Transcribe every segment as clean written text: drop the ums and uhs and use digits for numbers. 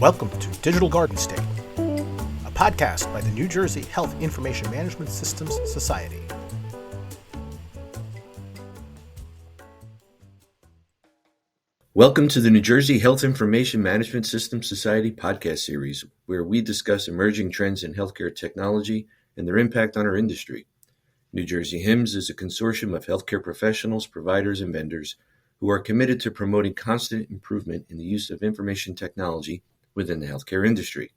Welcome to Digital Garden State, a podcast by the New Jersey Health Information Management Systems Society. Welcome to the New Jersey Health Information Management Systems Society podcast series, where we discuss emerging trends in healthcare technology and their impact on our industry. New Jersey HIMSS is a consortium of healthcare professionals, providers, and vendors who are committed to promoting constant improvement in the use of information technology within the healthcare industry.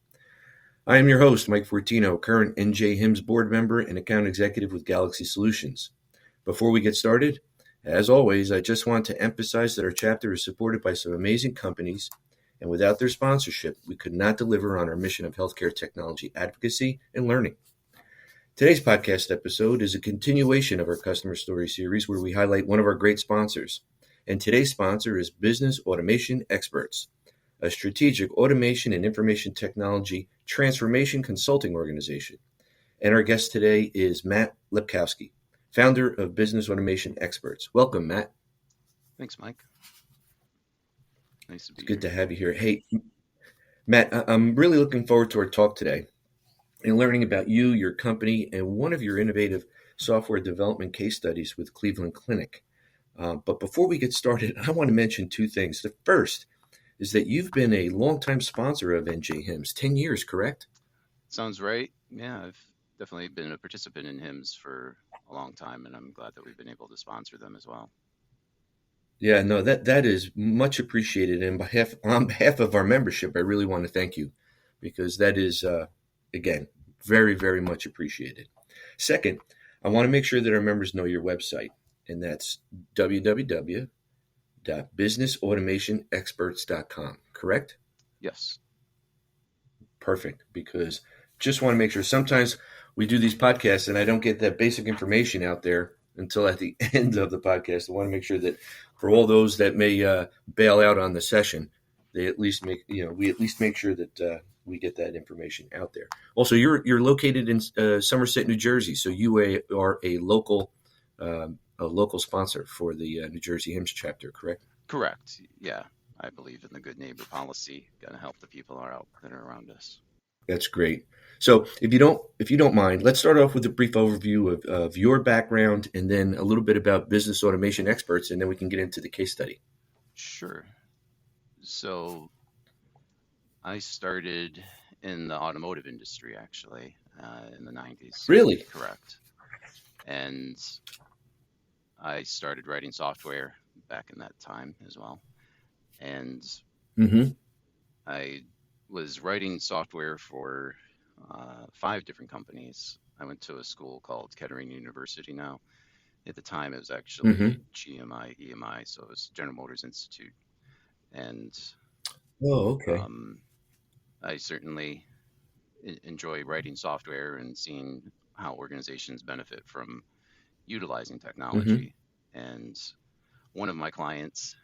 I am your host, Mike Fortino, current NJHIMSS board member and account executive with GalaxE Solutions. Before we get started, as always, I just want to emphasize that our chapter is supported by some amazing companies, and without their sponsorship, we could not deliver on our mission of healthcare technology advocacy and learning. Today's podcast episode is a continuation of our customer story series where we highlight one of our great sponsors. And today's sponsor is Business Automation Experts, a strategic automation and information technology transformation consulting organization. And our guest today is Matt Lepkowski, founder of Business Automation Experts. Welcome, Matt. Thanks, Mike. Nice to be here. Good to have you here. Hey, Matt, I'm really looking forward to our talk today and learning about you, your company, and one of your innovative software development case studies with Cleveland Clinic. But before we get started, I want to mention two things. The first is that you've been a longtime sponsor of NJHIMSS, 10 years, correct? Sounds right. Yeah, I've definitely been a participant in HIMSS for a long time, and I'm glad that we've been able to sponsor them as well. Yeah, no, that is much appreciated. And on behalf of our membership, I really want to thank you because that is, again, very, very much appreciated. Second, I want to make sure that our members know your website, and that's www.businessautomationexperts.com, correct? Yes. Perfect, because just want to make sure sometimes we do these podcasts and I don't get that basic information out there until at the end of the podcast. I want to make sure that for all those that may bail out on the session, they at least we at least make sure that we get that information out there. Also, you're located in Somerset, New Jersey, so you are a local sponsor for the New Jersey HIMSS chapter, correct? Correct. Yeah, I believe in the good neighbor policy. Got to help the people that are around us. That's great. So if you don't mind, let's start off with a brief overview of your background and then a little bit about Business Automation Experts, and then we can get into the case study. Sure. So I started in the automotive industry, actually, in the 90s. Really? Correct. And I started writing software back in that time as well. And I was writing software for 5 different companies. I went to a school called Kettering University now. At the time, it was actually GMI, EMI, so it was General Motors Institute. And I certainly enjoy writing software and seeing how organizations benefit from utilizing technology. And one of my clients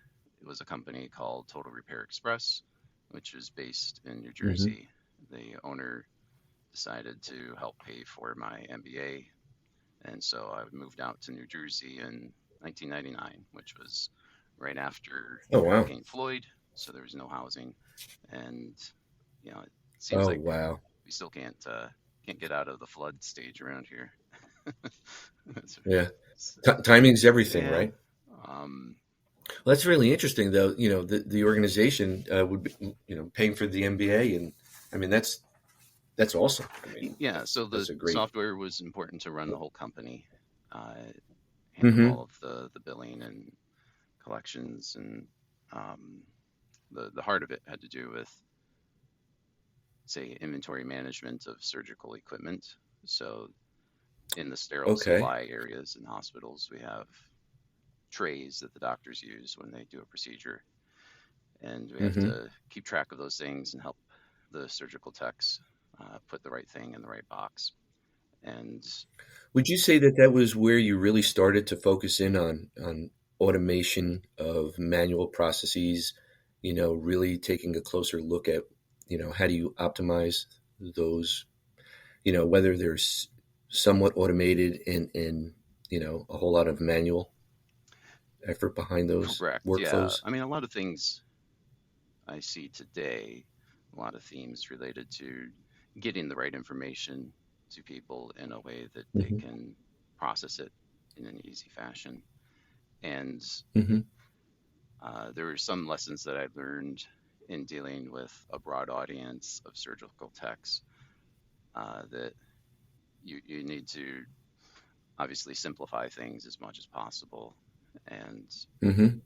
was a company called Total Repair Express, which is based in New Jersey. The owner decided to help pay for my MBA. And so I moved out to New Jersey in 1999, which was right after Hurricane Floyd. So there was no housing. And, it seems we still can't get out of the flood stage around here. Yeah. Timing's everything, right? Well, that's really interesting, though. The organization would be, paying for the MBA, and I mean that's awesome. So the software was important to run the whole company, handle all of the billing and collections, and the heart of it had to do with, say, inventory management of surgical equipment. So in the sterile supply areas in hospitals, we have trays that the doctors use when they do a procedure. And we have to keep track of those things and help the surgical techs put the right thing in the right box. And would you say that was where you really started to focus in on automation of manual processes, really taking a closer look at, how do you optimize those, whether there's somewhat automated and a whole lot of manual effort behind those workflows? Yeah. I mean, a lot of things I see today a lot of themes related to getting the right information to people in a way that they Mm-hmm. can process it in an easy fashion. And Mm-hmm. there were some lessons that I learned in dealing with a broad audience of surgical techs that you need to obviously simplify things as much as possible. And Mm-hmm.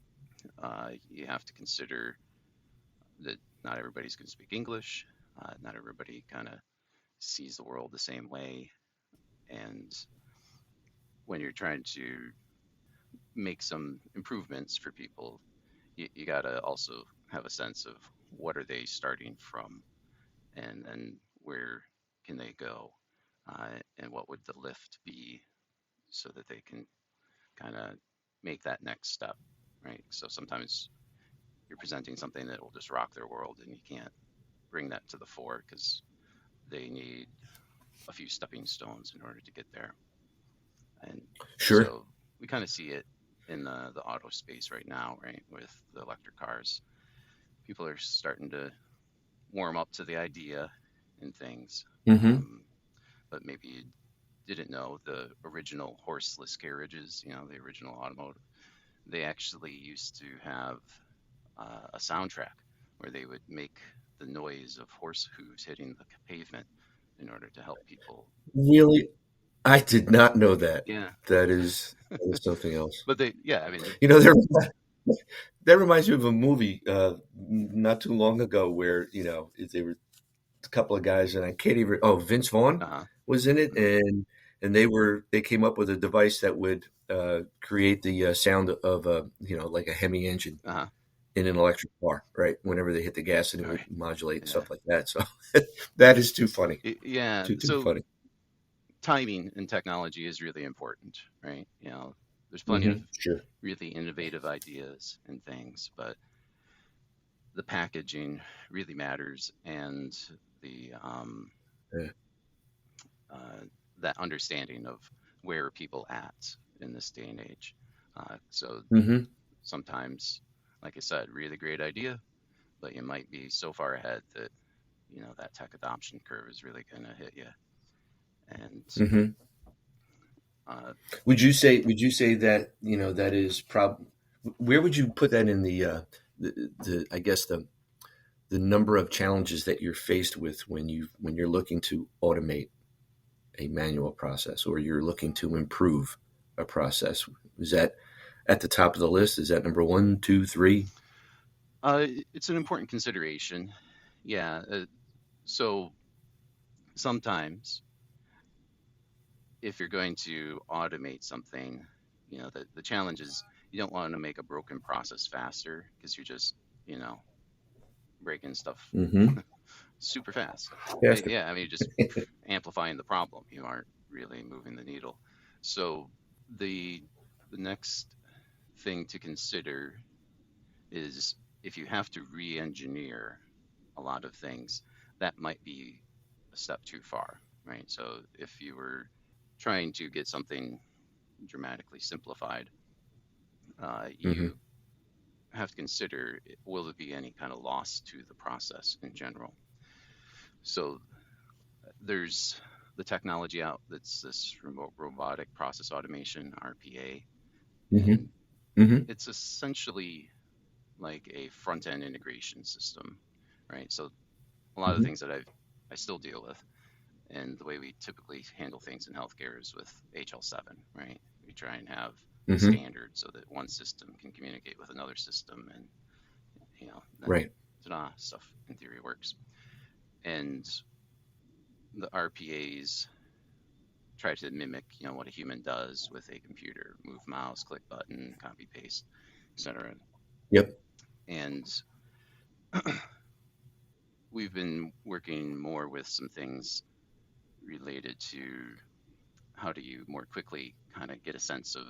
you have to consider that not everybody's going to speak English. Not everybody kind of sees the world the same way. And when you're trying to make some improvements for people, you got to also have a sense of what are they starting from, and then where can they go, and what would the lift be so that they can kind of make that next step, right? So sometimes you're presenting something that will just rock their world, and you can't bring that to the fore because they need a few stepping stones in order to get there. And Sure. so we kind of see it in the auto space right now, right, with the electric cars. People are starting to warm up to the idea and things. Mm-hmm. Um, but maybe you didn't know the original horseless carriages, the original automotive, they actually used to have a soundtrack where they would make the noise of horse hooves hitting the pavement in order to help people. Really, I did not know that. Yeah, That is something else. but yeah, I mean, You know, there that reminds me of a movie not too long ago where they were a couple of guys, and I can't even. Oh, Vince Vaughn uh-huh, was in it, mhm, and they came up with a device that would create the sound of a like a Hemi engine uh-huh, in an electric car, right? Whenever they hit the gas, and it all would right, modulate and yeah, stuff like that. So that is too funny, yeah. too So funny. timing in technology is really important, right? There's plenty of Sure. really innovative ideas and things, but the packaging really matters, and the Yeah. that understanding of where are people at in this day and age. So Hmm. sometimes, like I said, really great idea, but you might be so far ahead that that tech adoption curve is really going to hit you. And Hmm. uh, Would you say that that is where would you put that in the I guess the number of challenges that you're faced with when you're looking to automate a manual process or you're looking to improve a process? Is that at the top of the list? Is that number one, two, three? it's an important consideration. Yeah. So sometimes if you're going to automate something, the challenge is you don't want to make a broken process faster because you're just, you know, breaking stuff Mm-hmm. super fast. Yes. Yeah, I mean, just amplifying the problem. You aren't really moving the needle. So the the next thing to consider is if you have to re-engineer a lot of things, that might be a step too far, right? So if you were trying to get something dramatically simplified, Mm-hmm. you have to consider will there be any kind of loss to the process in general? So there's the technology out that's this remote robotic process automation, RPA, Mm-hmm. and Mm-hmm. it's essentially like a front end integration system, right? So a lot of the Mm-hmm. things that I still deal with, and the way we typically handle things in healthcare is with HL7, right? We try and have a Mm-hmm. standard so that one system can communicate with another system, and then Right. stuff in theory works. And the RPAs try to mimic, what a human does with a computer: move mouse, click button, copy paste, etc. Yep. And we've been working more with some things related to how do you more quickly kind of get a sense of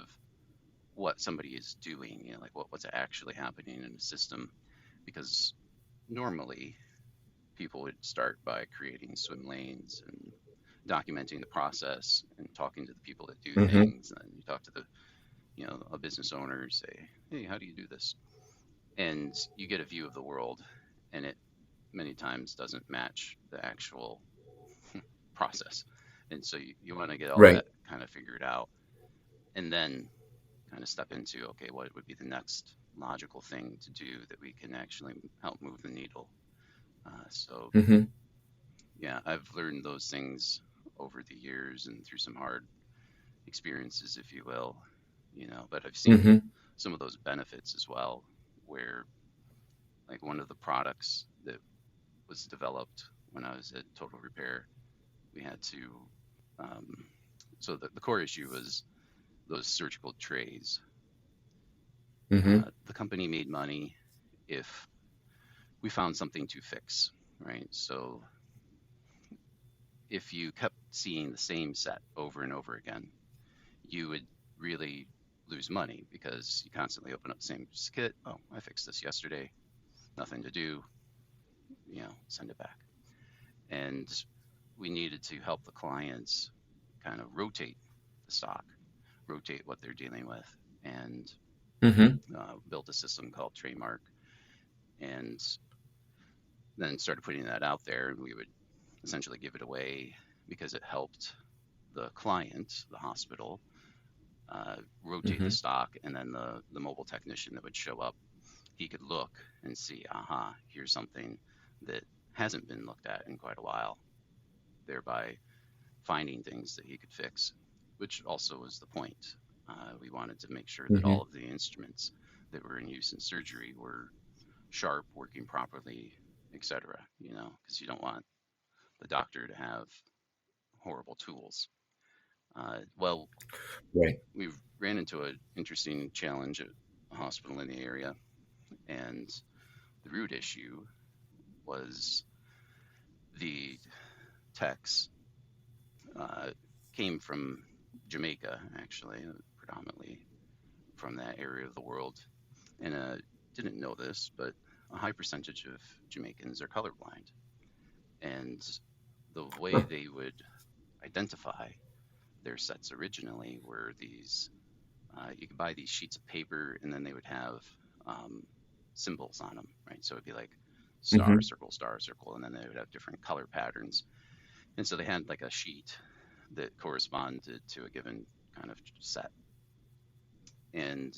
what somebody is doing, like what's actually happening in the system. Because normally people would start by creating swim lanes and documenting the process and talking to the people that do Mm-hmm. things. And you talk to a business owner, say, hey, how do you do this? And you get a view of the world, and it many times doesn't match the actual process. And so you want to get all Right. that kind of figured out, and then kind of step into, okay, what would be the next logical thing to do that we can actually help move the needle. So Mm-hmm. yeah, I've learned those things over the years and through some hard experiences, if you will, but I've seen Mm-hmm. some of those benefits as well, where like one of the products that was developed when I was at Total Repair, we had to, um, so the core issue was those surgical trays. Mm-hmm. The company made money if we found something to fix, right? So if you kept seeing the same set over and over again, you would really lose money because you constantly open up the same kit. Oh, I fixed this yesterday, nothing to do, send it back. And we needed to help the clients kind of rotate the stock, rotate what they're dealing with, and Mm-hmm. built a system called Trademark, and then started putting that out there. And we would essentially give it away because it helped the client, the hospital, rotate the Mm-hmm. stock, and then the mobile technician that would show up, he could look and see, aha, here's something that hasn't been looked at in quite a while, thereby finding things that he could fix, which also was the point. We wanted to make sure that Mm-hmm. all of the instruments that were in use in surgery were sharp, working properly, etc. Because you don't want the doctor to have horrible tools. Well, Right. we ran into an interesting challenge at a hospital in the area, and the root issue was the techs came from Jamaica, actually, predominantly from that area of the world. And didn't know this, but a high percentage of Jamaicans are colorblind. And the way Huh. they would identify their sets originally were these, you could buy these sheets of paper, and then they would have symbols on them, right? So it'd be like star, Mm-hmm. circle, and then they would have different color patterns. And so they had like a sheet that corresponded to a given kind of set. And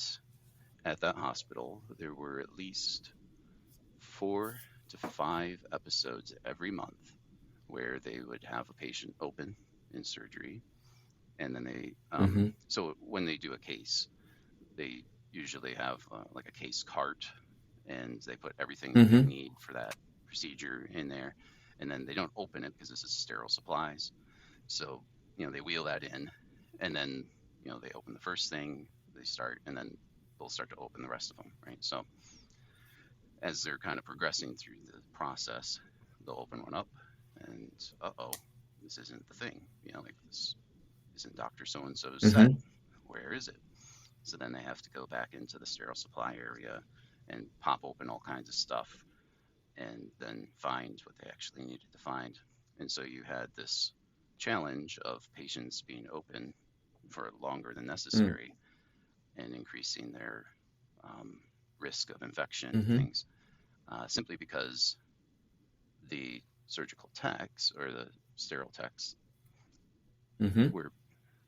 at that hospital, there were at least 4 to 5 episodes every month where they would have a patient open in surgery. And then Mm-hmm. so when they do a case, they usually have like a case cart, and they put everything that they Mm-hmm. need for that procedure in there. And then they don't open it because this is sterile supplies. So, they wheel that in, and then, they open the first thing, they start, and then they'll start to open the rest of them, right? So as they're kind of progressing through the process, they'll open one up, and this isn't the thing, like this isn't Dr. So-and-so's set. Mm-hmm. Where is it? So then they have to go back into the sterile supply area and pop open all kinds of stuff, and then find what they actually needed to find. And so you had this challenge of patients being open for longer than necessary and increasing their risk of infection and Mm-hmm. things, simply because the surgical techs or the sterile techs Mm-hmm.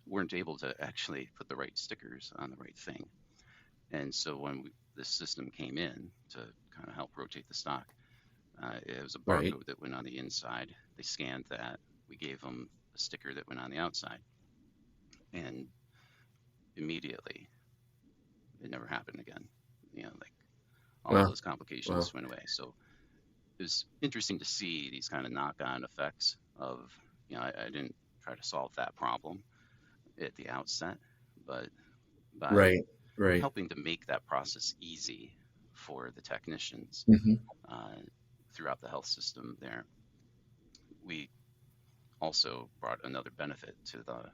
weren't able to actually put the right stickers on the right thing. And so when this system came in to kind of help rotate the stock, it was a Right. barcode that went on the inside. They scanned that. We gave them a sticker that went on the outside. And immediately, it never happened again. Like all of Wow. those complications Wow. went away. So it was interesting to see these kind of knock-on effects of, I didn't try to solve that problem at the outset, but by Right. Right. helping to make that process easy for the technicians Mm-hmm. uh, throughout the health system there, we also brought another benefit to the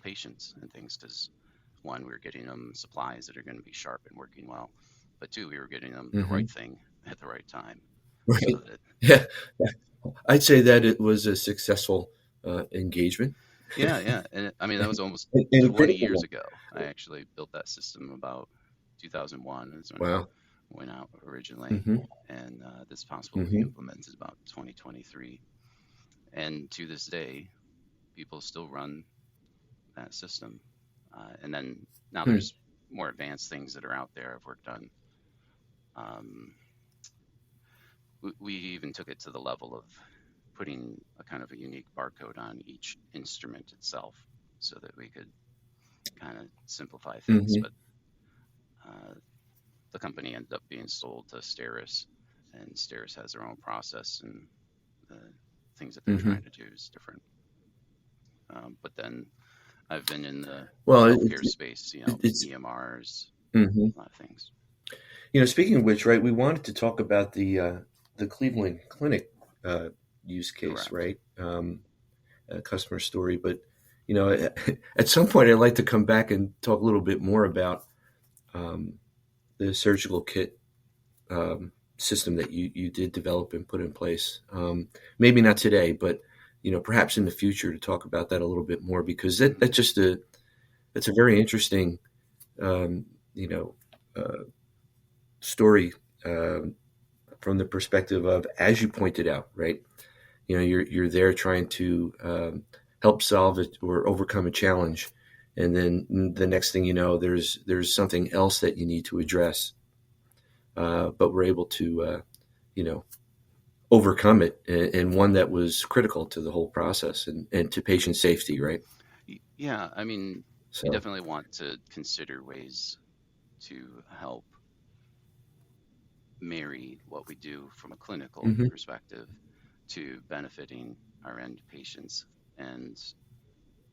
patients and things, because one, we were getting them supplies that are going to be sharp and working well, but two, we were getting them the Mm-hmm. right thing at the right time, so Right. that Yeah. I'd say that it was a successful engagement yeah. And I mean, that was almost and a 20 critical years one. ago. I actually built that system about 2001 is when Wow. went out originally, Mm-hmm. and this possible to be Mm-hmm. implemented about 2023. And to this day, people still run that system. And then now Hmm. there's more advanced things that are out there. I've worked on. Um, we even took it to the level of putting a kind of a unique barcode on each instrument itself, so that we could kind of simplify things. Mm-hmm. But uh, the company ended up being sold to Steris, and Steris has their own process, and the things that they're Mm-hmm. trying to do is different. But then I've been in the Well, healthcare space, it's EMRs, mm-hmm. a lot of things. Speaking of which, right, we wanted to talk about the Cleveland Clinic uh, use case, Correct. right? A customer story, but at some point, I'd like to come back and talk a little bit more about um, the surgical kit system that you did develop and put in place. Maybe not today, but perhaps in the future to talk about that a little bit more, because Mm-hmm. that's a very interesting um, you know uh, story from the perspective of, as you pointed out, right? You're there trying to help solve it or overcome a challenge, and then the next thing you know, there's something else that you need to address, but we're able to you know overcome it, and one that was critical to the whole process and to patient safety, right? Yeah, I mean, you So. definitely want to consider ways to help marry what we do from a clinical Hmm. perspective to benefiting our end patients. And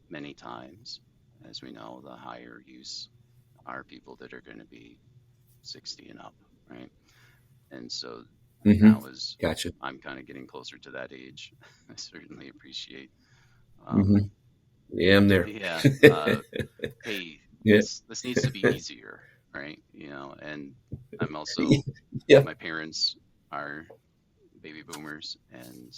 many times, as we know, the higher use are people that are going to be 60 and up, right? And so Hmm. now, as Gotcha. I'm kind of getting closer to that age, I certainly appreciate, Hmm. um, Yeah, I'm there. yeah, hey, Yeah. this needs to be easier, right? And I'm also, Yeah. my parents are baby boomers, and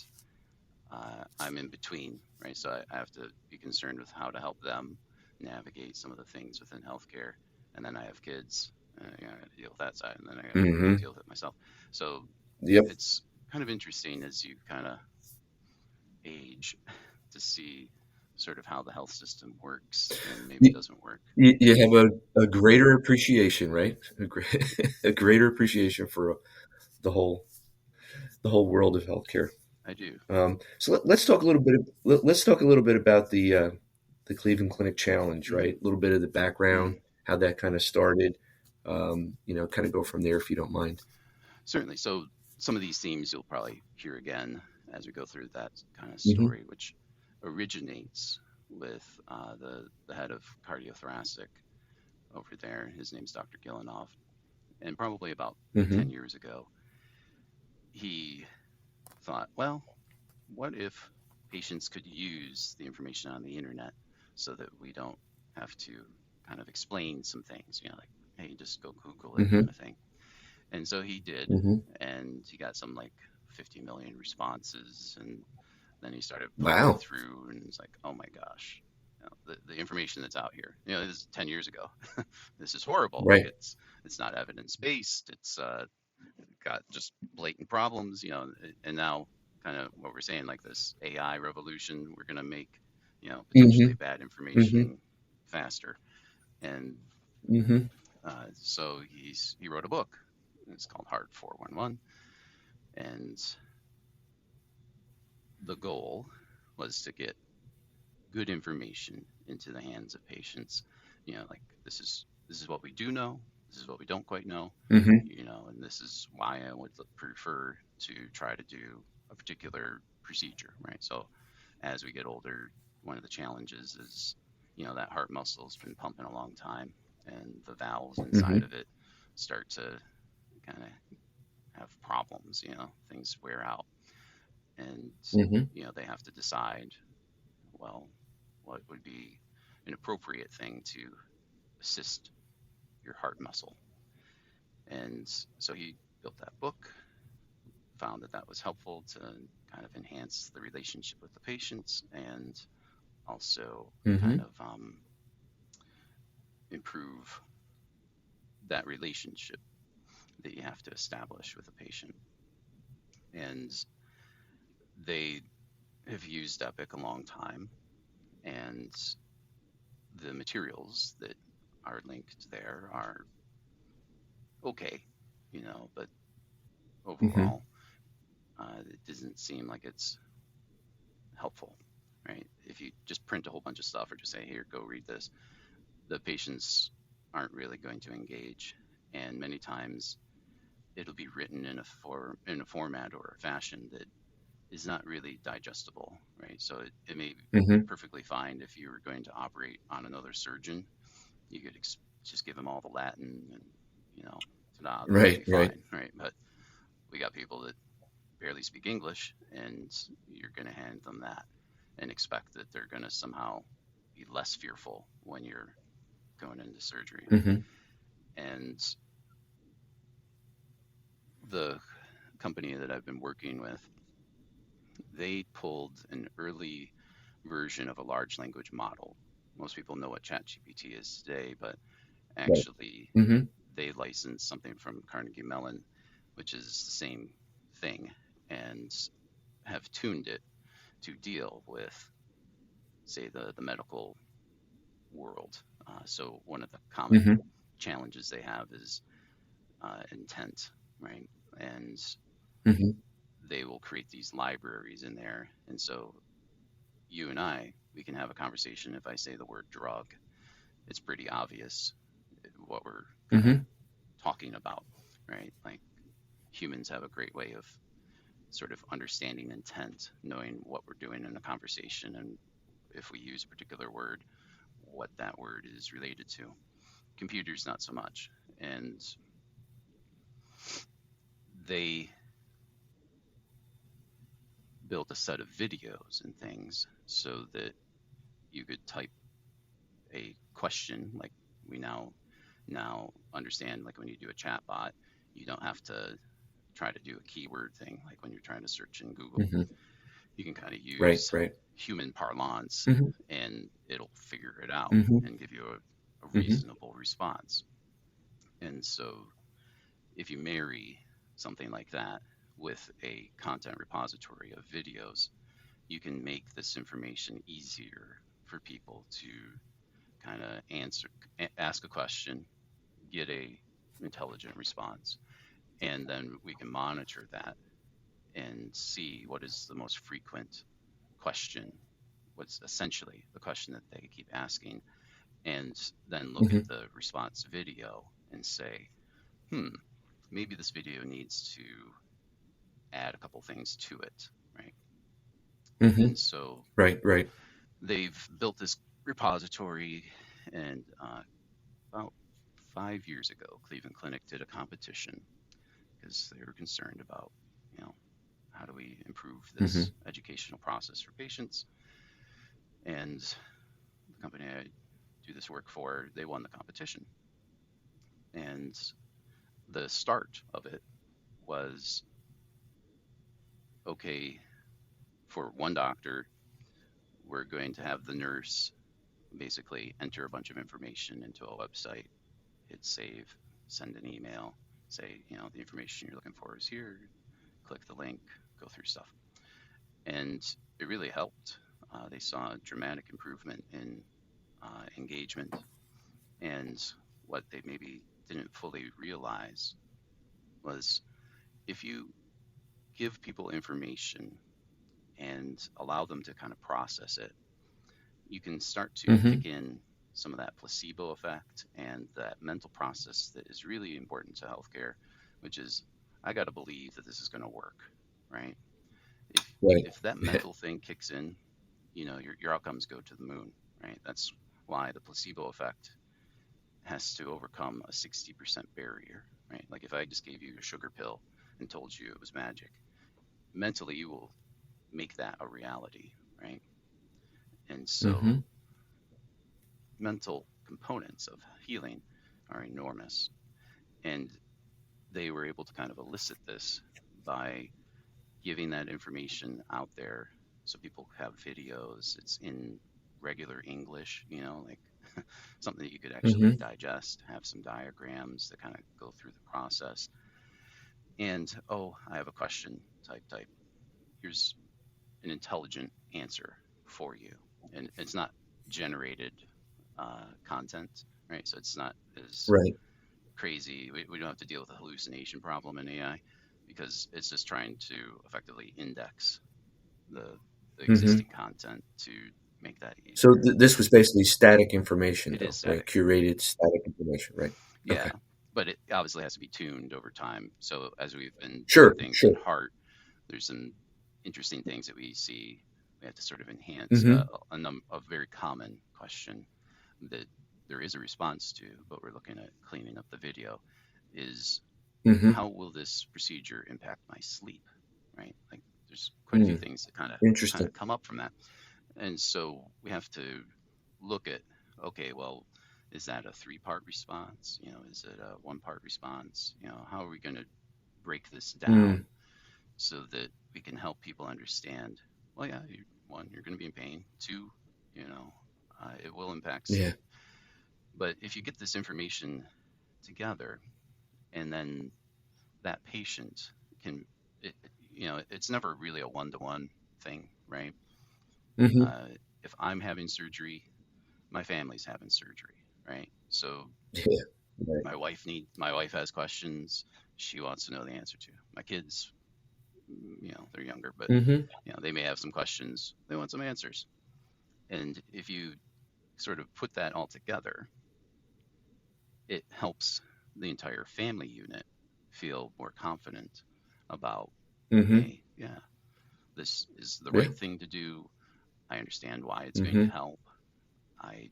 I'm in between, right? So I have to be concerned with how to help them navigate some of the things within healthcare. And then I have kids, I got to deal with that side, and then I got to Hmm. deal with it myself. So Yep. it's kind of interesting as you kind of age to see sort of how the health system works and maybe You, doesn't work. you have a greater appreciation, right? A greater appreciation for the whole world of healthcare. I do. So let's talk a little bit. Let's talk a little bit about the Cleveland Clinic Challenge, Hmm. right? A little bit of the background, Hmm. how that kind of started. Kind of go from there if you don't mind. Certainly. So some of these themes you'll probably hear again as we go through that kind of Hmm. story, which originates with the head of cardiothoracic over there. His name's Dr. Gillenhoff. And probably about 10 Hmm. years ago, he thought, well, what if patients could use the information on the internet so that we don't have to kind of explain some things, like, hey, just go Google it kind Hmm. of thing. And so he did, Hmm. and he got some like 50 million responses, and then he started pulling Wow. through, and it's like, oh my gosh, the information that's out here, this is 10 years ago. This is horrible. Like Right. it's not evidence based. It's got just blatant problems, and now kind of what we're saying, like this AI revolution, we're gonna make, potentially Hmm. bad Hmm. information faster. And Hmm. so he wrote a book. It's called Heart 411, and the goal was to get good information into the hands of patients. Like this is what we do know. This is what we don't quite know. Hmm. And this is why I would prefer to try to do a particular procedure, right? So as we get older, one of the challenges is, that heart muscle's been pumping a long time, and the valves inside Hmm. of it start to kind of have problems. Things wear out, and Hmm. they have to decide, well, what would be an appropriate thing to assist your heart muscle. And so he built that book, found that that was helpful to kind of enhance the relationship with the patients, and also kind Hmm. of improve that relationship that you have to establish with a patient. And they have used Epic a long time, and the materials that are linked there are okay, but Mm-hmm. overall, it doesn't seem like it's helpful, right? If you just print a whole bunch of stuff or just say, here, go read this, the patients aren't really going to engage. And many times it'll be written in a format or a fashion that is not really digestible, right? So it may be Mm-hmm. perfectly fine if you were going to operate on another surgeon. You could just give them all the Latin and, ta-da, that would Right, be right. fine, right? But we got people that barely speak English, and you're going to hand them that and expect that they're going to somehow be less fearful when you're going into surgery. Mm-hmm. And the company that I've been working with, they pulled an early version of a large language model. Most people know what ChatGPT is today, but Right. actually Mm-hmm. they licensed something from Carnegie Mellon, which is the same thing, and have tuned it to deal with, say, the medical world. So one of the common Mm-hmm. challenges they have is intent, right? And Mm-hmm. they will create these libraries in there. And so you and I, we can have a conversation. If I say the word drug, it's pretty obvious what we're kind of Mm-hmm. talking about, right? Like humans have a great way of sort of understanding intent, knowing what we're doing in a conversation, and if we use a particular word, what that word is related to. Computers, not so much. And they built a set of videos and things so that you could type a question like we now understand, like when you do a chat bot, you don't have to try to do a keyword thing like when you're trying to search in Google. Mm-hmm. You can kind of Right, use right. human parlance Mm-hmm. and it'll figure it out Mm-hmm. and give you a Mm-hmm. reasonable response. And so if you marry something like that with a content repository of videos, you can make this information easier for people to kind of ask a question, get a intelligent response, and then we can monitor that and see what is the most frequent question, what's essentially the question that they keep asking, and then look Mm-hmm. at the response video and say, hmm, maybe this video needs to add a couple things to it, right? Mm-hmm. And so Right, right. they've built this repository, and about 5 years ago, Cleveland Clinic did a competition because they were concerned about, you know, how do we improve Mm-hmm. this educational process for patients? And the company I do this work for, they won the competition. And the start of it was okay, for one doctor, we're going to have the nurse basically enter a bunch of information into a website, hit save, send an email, say, the information you're looking for is here, click the link, go through stuff. And it really helped. They saw a dramatic improvement in engagement. And what they maybe didn't fully realize was if you give people information and allow them to kind of process it, you can start to Mm-hmm. kick in some of that placebo effect and that mental process that is really important to healthcare, which is I got to believe that this is going to work, right? If Right. if that mental thing kicks in, your outcomes go to the moon, right? That's why the placebo effect has to overcome a 60% barrier, right? Like if I just gave you a sugar pill and told you it was magic, mentally you will make that a reality, right? And Mm-hmm. so mental components of healing are enormous. And they were able to kind of elicit this by giving that information out there so people have videos. It's in regular English, like something that you could actually Mm-hmm. digest, have some diagrams that kind of go through the process. and oh, I have a question, type. Here's an intelligent answer for you. And it's not generated content, right? So it's not as Right. crazy. We don't have to deal with the hallucination problem in AI because it's just trying to effectively index the Hmm. existing content to make that So easier. this was basically static information, It is though, right? static. Curated static information, right? Yeah, Okay. but it obviously has to be tuned over time. So as we've been doing Sure. things in Sure. heart, there's some interesting things that we see. We have to sort of enhance Hmm. a very common question that there is a response to, but we're looking at cleaning up the video. Is Hmm. how will this procedure impact my sleep? Right? Like there's quite a few Mm. things that kind Interesting. of come up from that, and so we have to look at, okay, well, is that a three-part response? Is it a one-part response? How are we going to break this down Mm. so that we can help people understand? Well, yeah, one, you're going to be in pain. Two, it will impact Yeah. sleep. But if you get this information together, and then that patient can, it, it's never really a one-to-one thing, right? Hmm. Uh, if I'm having surgery, my family's having surgery, right? So Yeah. Right. my wife has questions she wants to know the answer to. My kids, they're younger, but Hmm. they may have some questions. They want some answers. And if you sort of put that all together, it helps the entire family unit feel more confident about, Hmm. hey, yeah, this is the Yeah. right thing to do. I understand why it's going to Hmm. help. I,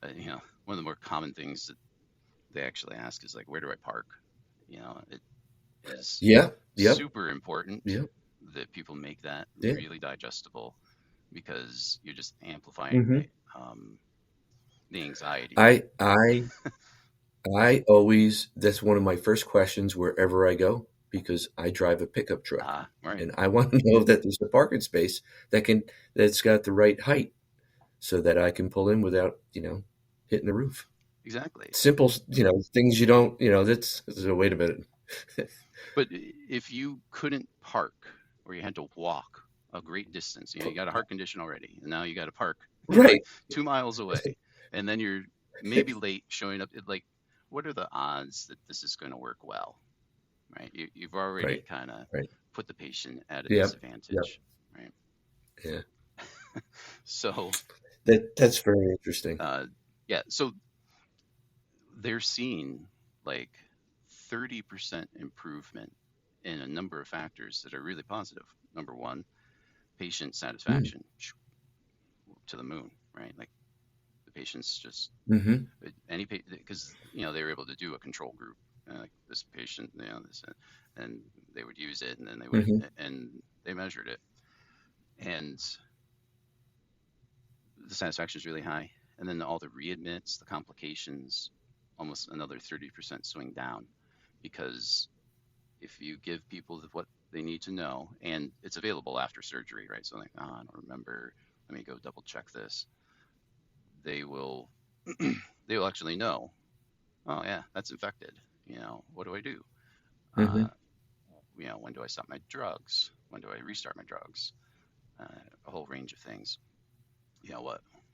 one of the more common things that they actually ask is like, where do I park? It is Yeah. Yep. super important Yep. that people make that Yeah. really digestible because you're just amplifying Hmm. the anxiety. I I I always, that's one of my first questions wherever I go, because I drive a pickup truck Right. and I want to know that there's a parking space that's got the right height so that I can pull in without, hitting the roof. Exactly. Simple, things you don't, so wait a minute. But if you couldn't park or you had to walk a great distance, you got a heart condition already, and now you got to park, Right. 2 miles away, and then you're maybe late showing up. Like, what are the odds that this is going to work well, right? You've already Right. kind of Right. put the patient at a Yep. Yep. disadvantage, right? Yeah. So, That's very interesting. uh, yeah, so they're seeing like 30% improvement in a number of factors that are really positive. Number one, patient Mm. satisfaction to the moon, right? Like the patients just Mm-hmm. any because they were able to do a control group, like this patient, this, and they would use it, and then Mm-hmm. they measured it, and the satisfaction is really high, and then all the readmits, the complications, almost another 30% swing down, because if you give people what they need to know, and it's available after surgery, right? So like, oh, I don't remember. Let me go double check this. They will, they will actually know. Oh yeah, that's infected. What do I do? Mm-hmm. Uh, when do I stop my drugs? When do I restart my drugs? A whole range of things.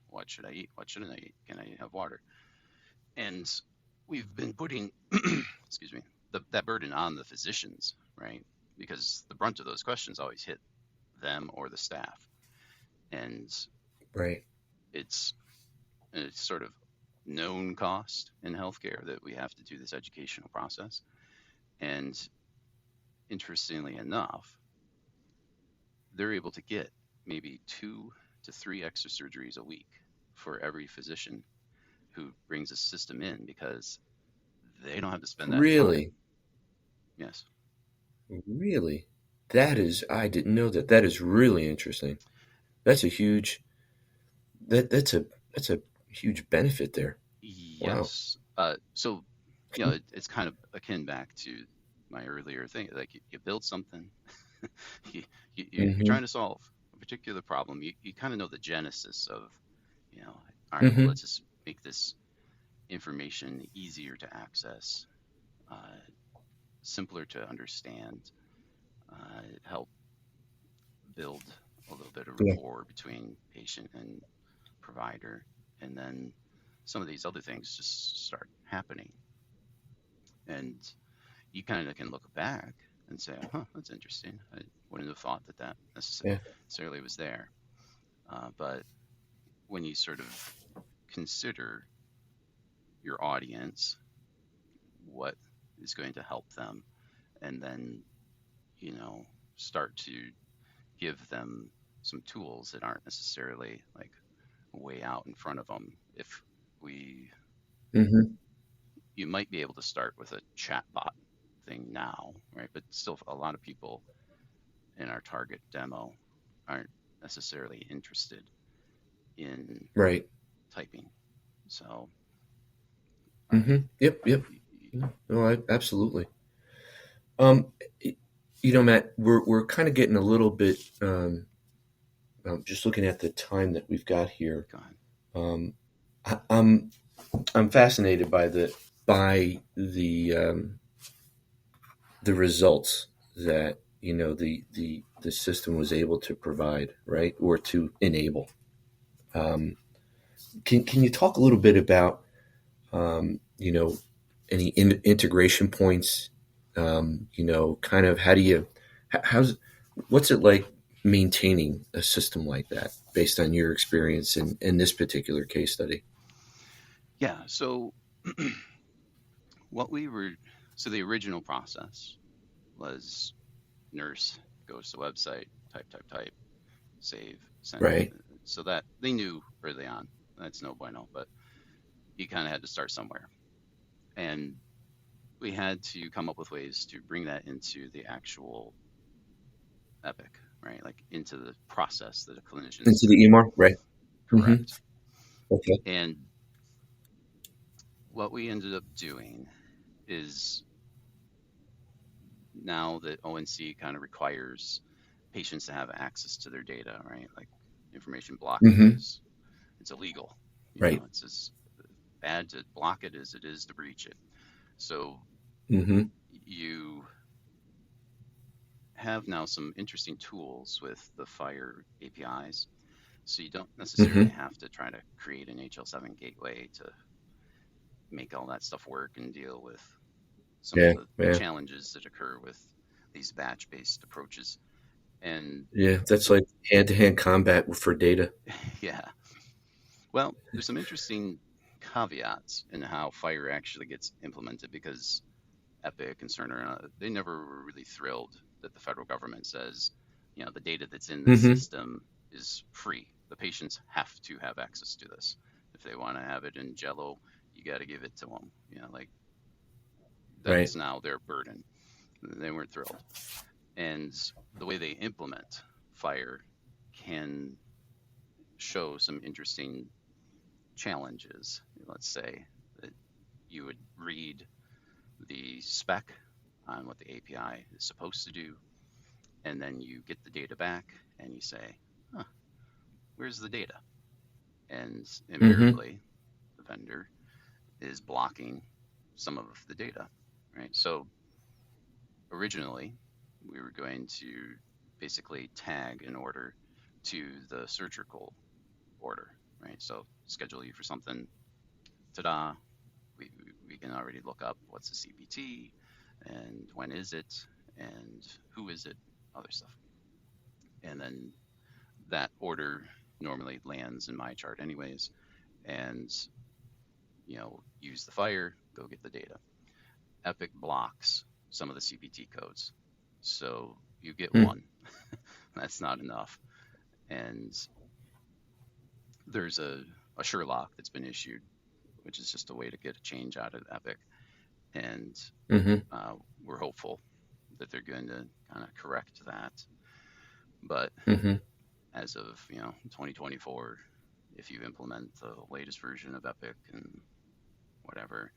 What should I eat? What shouldn't I eat? Can I have water? And we've been putting, excuse me, that burden on the physicians, right? Because the brunt of those questions always hit them or the staff, and Right. it's a sort of known cost in healthcare that we have to do this educational process. And interestingly enough, they're able to get maybe 2 to 3 extra surgeries a week for every physician who brings a system in because they don't have to spend that time. Really? Yes. Really? I didn't know that. That is really interesting. That's a huge, that's a huge benefit there. Wow. Yes. So, it's kind of akin back to my earlier thing. Like you build something, you, you're Mm-hmm. trying to solve a particular problem. You kind of know the genesis of, all right, well, Mm-hmm. let's just make this information easier to access. Uh, simpler to understand, help build a little bit of Yeah. rapport between patient and provider, and then some of these other things just start happening. And you kind of can look back and say, huh, that's interesting. I wouldn't have thought that that Yeah. necessarily was there. But when you sort of consider your audience, what is going to help them, and then, you know, start to give them some tools that aren't necessarily like way out in front of them. If we, Mm-hmm. you might be able to start with a chatbot thing now, right? But still, a lot of people in our target demo aren't necessarily interested in Right. typing. So, Mm-hmm. Yep. Yep. No, absolutely. Um, Matt, we're kind of getting a little bit. Just looking at the time that we've got here. go ahead. Um, I'm fascinated by the results that the system was able to provide, right, or to enable. Um, can you talk a little bit about any integration points? Kind of how do you how's what's it like maintaining a system like that based on your experience in this particular case study? Yeah. So, what we were, so the original process was nurse goes to website, type, save, send. Right. So that they knew early on that's no bueno, but you kind of had to start somewhere. And we had to come up with ways to bring that into the actual Epic, right? Like into the process that a clinician is Into the doing. EMR, right? Mm-hmm. Correct. Okay. And what we ended up doing is now that ONC kind of requires patients to have access to their data, right? Like information blocking Mm-hmm. is, it's illegal. You know, Right. it's as bad to block it as it is to breach it. So Mm-hmm. you have now some interesting tools with the FHIR APIs. So you don't necessarily Mm-hmm. have to try to create an HL7 gateway to make all that stuff work and deal with some of Yeah. the Yeah. challenges that occur with these batch-based approaches. And Yeah. That's like hand-to-hand combat for data. yeah, well, there's some interesting caveats in how FHIR actually gets implemented because Epic and Cerner, they never were really thrilled that the federal government says, you know, the data that's in this Mm-hmm. system is free. The patients have to have access to this. If they want to have it in Jello, you got to give it to them. You know, like Right. that's now their burden. They weren't thrilled. And the way they implement FHIR can show some interesting challenges. Let's say that you would read the spec on what the API is supposed to do, and then you get the data back and you say, huh, where's the data? And Mm-hmm. invariably, the vendor is blocking some of the data, right? So originally, we were going to basically tag an order to the surgical order, right? So schedule you for something, ta-da, we can already look up what's the CPT and when is it and who is it, other stuff. And then that order normally lands in my chart anyways, and use the FHIR, go get the data. Epic blocks some of the CPT codes, so you get Mm. one. That's not enough. And there's a Sherlock that's been issued, which is just a way to get a change out of Epic. And Mm-hmm. we're hopeful that they're going to kind of correct that. But Mm-hmm. as of 2024, if you implement the latest version of Epic and whatever,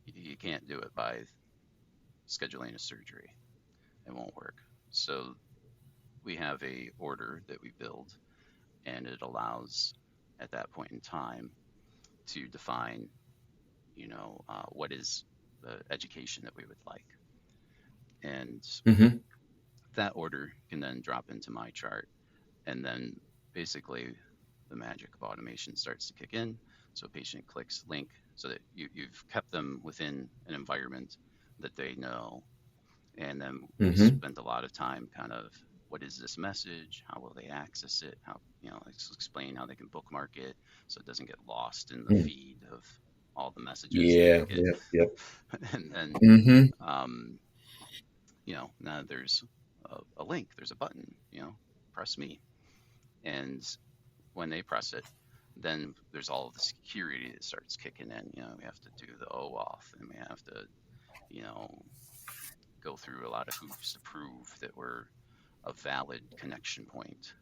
you can't do it by scheduling a surgery. It won't work. So we have a order that we build, and it allows at that point in time to define, what is the education that we would like. And Mm-hmm. that order can then drop into my chart. And then basically the magic of automation starts to kick in. So a patient clicks link so that you've kept them within an environment that they know. And then we Mm-hmm. spend a lot of time kind of, what is this message? How will they access it? How, let's explain how they can bookmark it so it doesn't get lost in the Mm. feed of all the messages that Yeah. they get. Yep. Yep. And then, Mm-hmm. um, now there's a link, there's a button, press me. And when they press it, then there's all of the security that starts kicking in. We have to do the OAuth, and we have to, you know, go through a lot of hoops to prove that we're a valid connection point.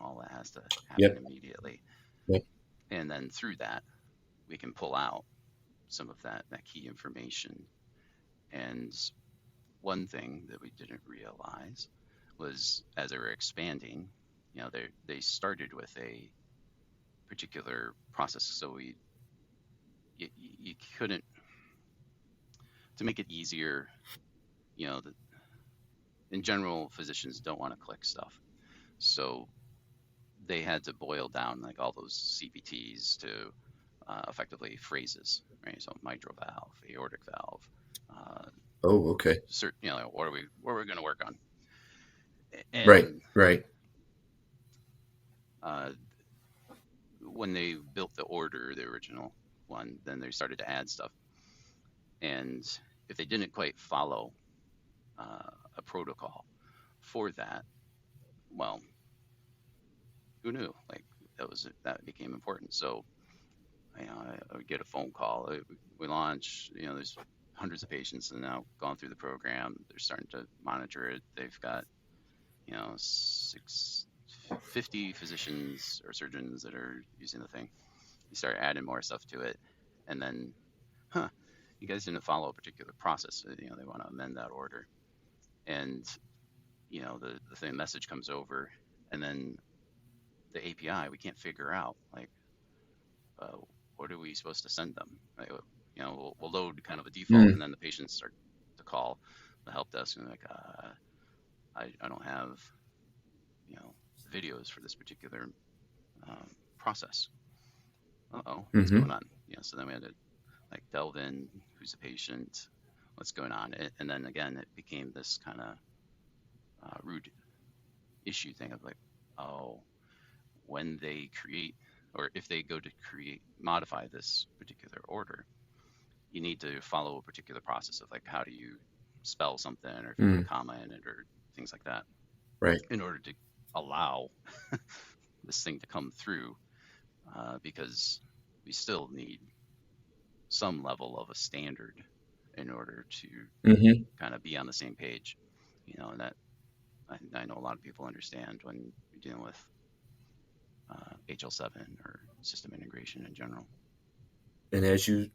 All that has to happen Yep. immediately. Yep. And then through that, we can pull out some of that key information. And one thing that we didn't realize was as they were expanding, they started with a particular process. So you couldn't, to make it easier, the, in general, physicians don't want to click stuff. So they had to boil down like all those CPTs to effectively phrases, right? So mitral valve, aortic valve, Oh, okay. what are we going to work on? Right. And Right. uh, when they built the order, the original one, then they started to add stuff. And if they didn't quite follow a protocol for that, well, who knew? Like that became important. So I would get a phone call. We launch. There's hundreds of patients and now gone through the program. They're starting to monitor it. They've got 50 physicians or surgeons that are using the thing. You start adding more stuff to it, and then, you guys didn't follow a particular process. So, they want to amend that order, and the thing message comes over, and then the API we can't figure out like uh, what are we supposed to send them? Like, we'll load kind of a default, Mm. and then the patients start to call the help desk and like, I don't have videos for this particular process. What's Mm-hmm. going on? So then we had to like delve in, who's the patient, what's going on, and then again it became this kind of rude issue thing of like, oh, when they create or if they go to modify this particular order, you need to follow a particular process of like how do you spell something or if you put a Mm. comma in it or things like that Right. in order to allow this thing to come through, because we still need some level of a standard in order to Mm-hmm. kind of be on the same page, and that I know a lot of people understand when you're dealing with HL7 or system integration in general. And as you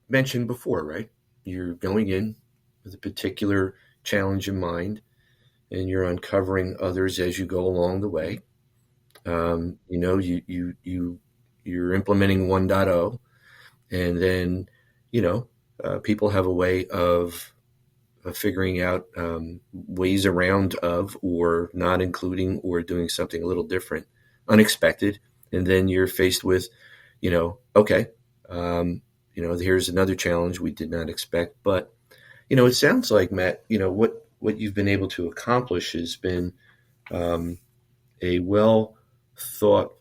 mentioned before, right, you're going in with a particular challenge in mind, and you're uncovering others as you go along the way. You're implementing 1.0, and then people have a way of figuring out ways around of or not including or doing something a little different, unexpected, and then you're faced with, okay, here's another challenge we did not expect. But it sounds like, Matt, what you've been able to accomplish has been a well thought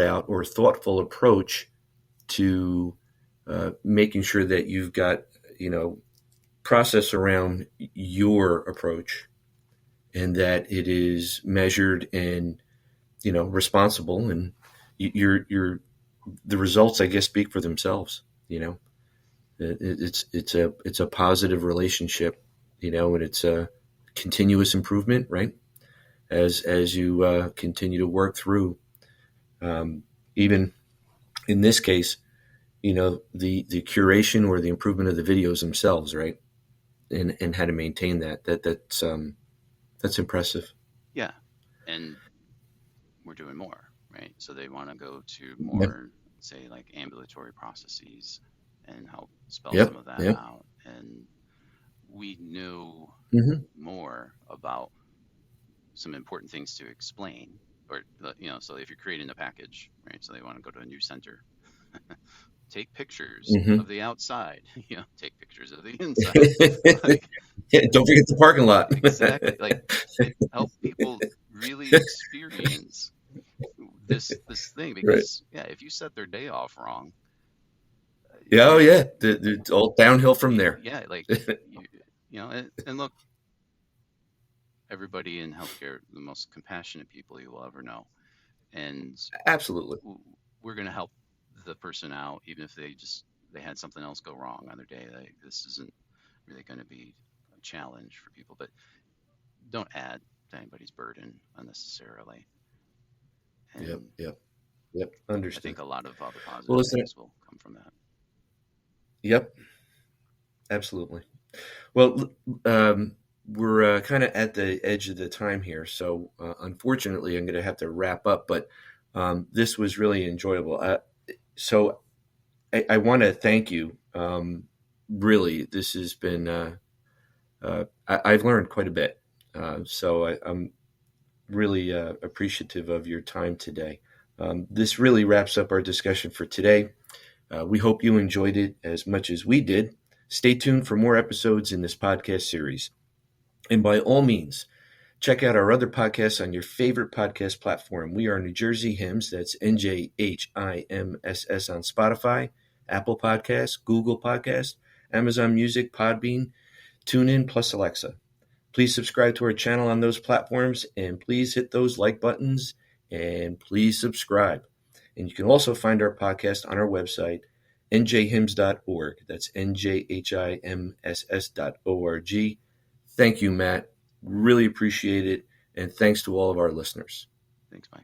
out or thoughtful approach to making sure that you've got process around your approach, and that it is measured and responsible, and you're the results, I guess, speak for themselves. It's a positive relationship, and it's a continuous improvement, right? As you continue to work through, even in this case, the curation or the improvement of the videos themselves, right? And how to maintain that's impressive. Yeah, and we're doing more, right? So they want to go to Yep. more, say, like ambulatory processes and help spell some Yep. of that Yep. out. And we knew Mm-hmm. more about some important things to explain, or so if you're creating a package, right? So they want to go to a new center, take pictures Mm-hmm. of the outside, take pictures of the inside, like Yeah, don't forget the parking lot. exactly, like help people really experience this thing, Right. because yeah, if you set their day off wrong, Yeah, oh you're yeah. It's all downhill from there. yeah, like you, and look, everybody in healthcare, the most compassionate people you will ever know, and Absolutely. we're going to help the person out, even if they had something else go wrong on their day. Like, this isn't really going to be a challenge for people, but don't add to anybody's burden unnecessarily. Yep. And Yep. Yep. I Understood. think a lot of other Well, positive listen. things will come from that. Yep. Absolutely. Well, we're kind of at the edge of the time here, so unfortunately, I'm going to have to wrap up. But this was really enjoyable. So I want to thank you. Really, this has been. I've learned quite a bit, so I'm really appreciative of your time today. This really wraps up our discussion for today. We hope you enjoyed it as much as we did. Stay tuned for more episodes in this podcast series. And by all means, check out our other podcasts on your favorite podcast platform. We are New Jersey HIMSS, that's NJHIMSS on Spotify, Apple Podcasts, Google Podcasts, Amazon Music, Podbean, TuneIn, plus Alexa. Please subscribe to our channel on those platforms, and please hit those like buttons, and please subscribe. And you can also find our podcast on our website, njhims.org. That's njhims.org. Thank you, Matt. Really appreciate it. And thanks to all of our listeners. Thanks, Mike.